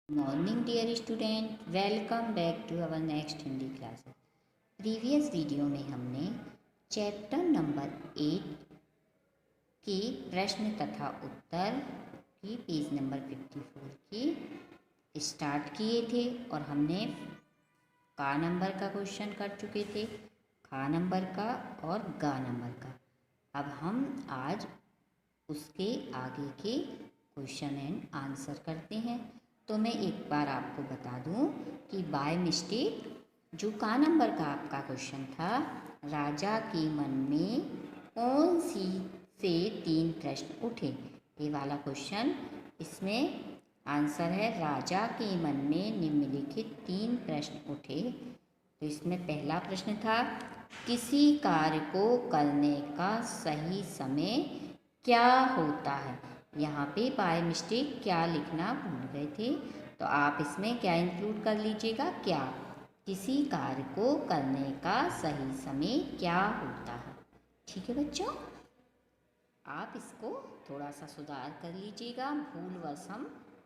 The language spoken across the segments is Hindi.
Morning dear student, welcome back to our next Hindi classes. Previous video में हमने चैप्टर नंबर 8 के प्रश्न तथा उत्तर की पेज नंबर 54 की स्टार्ट किए थे और हमने का नंबर का क्वेश्चन कर चुके थे, खा नंबर का और गा नंबर का। अब हम आज उसके आगे के क्वेश्चन एंड आंसर करते हैं। तो मैं एक बार आपको बता दूं कि बाय मिस्टेक जो का नंबर का आपका क्वेश्चन था, राजा के मन में कौन सी से 3 प्रश्न उठे, ये वाला क्वेश्चन, इसमें आंसर है राजा के मन में निम्नलिखित 3 प्रश्न उठे। तो इसमें पहला प्रश्न था किसी कार्य को करने का सही समय क्या होता है। यहाँ पे बाय मिस्टेक क्या लिखना भूल गए थे, तो आप इसमें क्या इंक्लूड कर लीजिएगा, क्या। किसी कार्य को करने का सही समय क्या होता है। ठीक है बच्चों, आप इसको थोड़ा सा सुधार कर लीजिएगा, भूलवश हम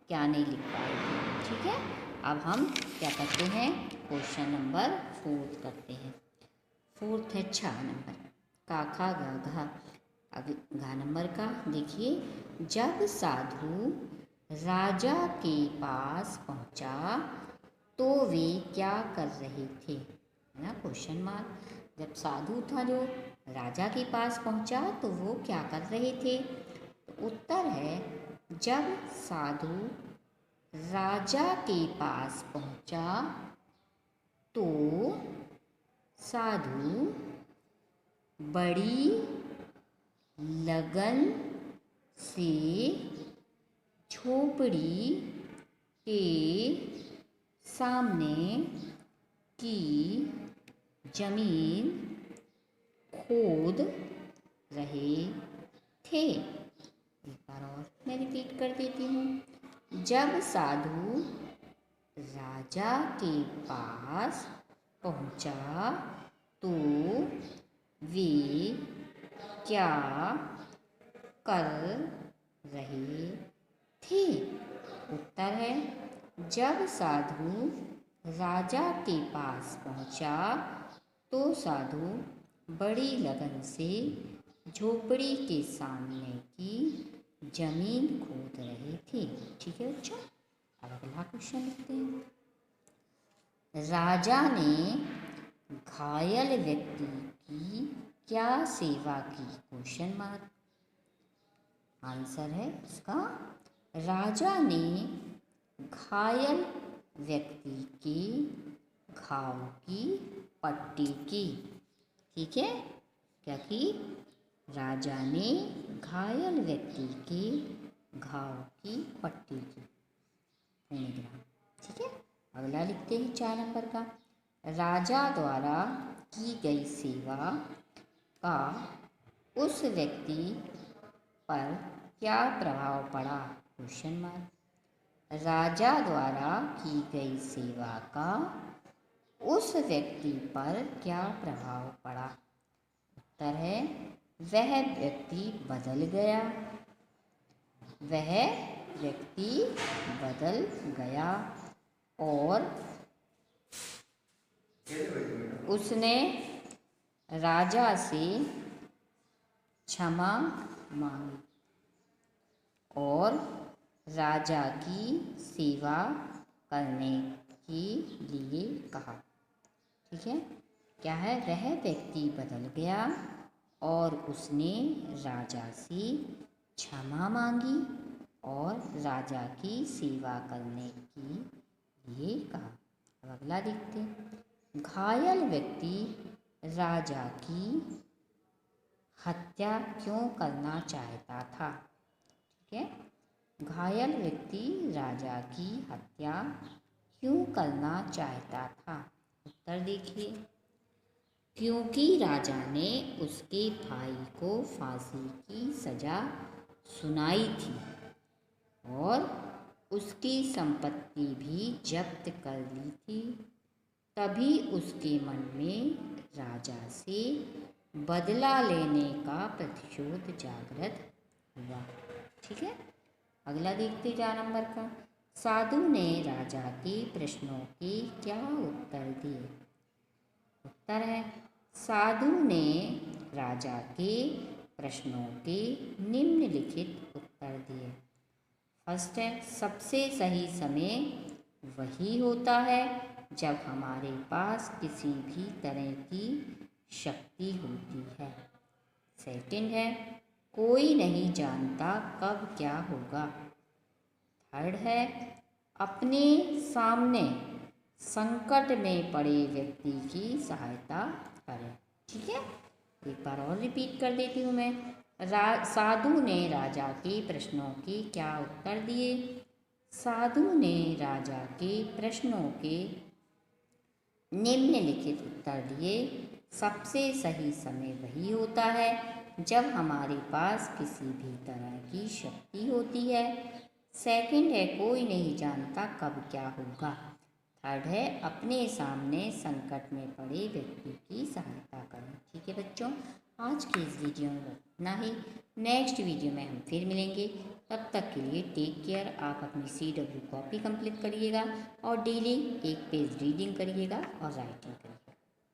क्या नहीं लिख पाएंगे। ठीक है, अब हम क्या करते हैं, क्वेश्चन नंबर 4 करते हैं। 4 है 6 नंबर, का खा गा घा। अब घा नंबर का देखिए, जब साधु राजा के पास पहुंचा तो वे क्या कर रहे थे, है ना, क्वेश्चन मार्क। जब साधु था जो राजा के पास पहुंचा तो वो क्या कर रहे थे, तो उत्तर है जब साधु राजा के पास पहुंचा तो साधु बड़ी लगन से झोपड़ी के सामने की जमीन खोद रहे थे। एक बार और मैं रिपीट कर देती हूँ। जब साधु राजा के पास पहुँचा तो वे क्या कर रहे थे। उत्तर है जब साधु राजा के पास पहुंचा तो साधु बड़ी लगन से झोपड़ी के सामने की जमीन खोद रहे थे। ठीक है बच्चों, अब अगला क्वेश्चन लिखते हैं। राजा ने घायल व्यक्ति की क्या सेवा की, क्वेश्चन मार्क। आंसर है इसका, राजा ने घायल व्यक्ति के घाव की पट्टी की। ठीक है, क्या की, राजा ने घायल व्यक्ति के घाव की पट्टी की, पूर्णविराम। ठीक है, अगला लिखते हैं 4 नंबर का, राजा द्वारा की गई सेवा का उस व्यक्ति पर क्या प्रभाव पड़ा, क्वेश्चन मार्क। राजा द्वारा की गई सेवा का उस व्यक्ति पर क्या प्रभाव पड़ा। उत्तर है वह व्यक्ति बदल गया, वह व्यक्ति बदल गया और उसने राजा से क्षमा मांगी और राजा की सेवा करने के लिए कहा। ठीक है, क्या है, वह व्यक्ति बदल गया और उसने राजा से क्षमा मांगी और राजा की सेवा करने के लिए कहा। अब अगला देखते हैं। घायल व्यक्ति राजा की हत्या क्यों करना चाहता था। ठीक है, घायल व्यक्ति राजा की हत्या क्यों करना चाहता था। उत्तर देखिए, क्योंकि राजा ने उसके भाई को फांसी की सजा सुनाई थी और उसकी संपत्ति भी जब्त कर ली थी, तभी उसके मन में राजा से बदला लेने का प्रतिशोध जागृत हुआ। ठीक है, अगला देखते 4 नंबर का, साधु ने राजा के प्रश्नों के क्या उत्तर दिए? उत्तर है, साधु ने राजा के प्रश्नों के निम्नलिखित उत्तर दिए। फर्स्ट है, सबसे सही समय वही होता है जब हमारे पास किसी भी तरह की शक्ति होती है। सेकंड है, कोई नहीं जानता कब क्या होगा। थर्ड है, अपने सामने संकट में पड़े व्यक्ति की सहायता करें। ठीक है, एक बार और रिपीट कर देती हूँ मैं। साधु ने राजा के प्रश्नों के क्या उत्तर दिए? साधु ने राजा के प्रश्नों के निम्नलिखित उत्तर दिए। सबसे सही समय वही होता है जब हमारे पास किसी भी तरह की शक्ति होती है। सेकंड है, कोई नहीं जानता कब क्या होगा। थर्ड है, अपने सामने संकट में पड़े व्यक्ति की सहायता करें। ठीक है बच्चों, आज की इस वीडियो में इतना ही। नेक्स्ट वीडियो में हम फिर मिलेंगे। तब तक के लिए टेक केयर। आप अपनी CW कॉपी कंप्लीट करिएगा और डेली एक पेज रीडिंग करिएगा और राइटिंग करिएगा।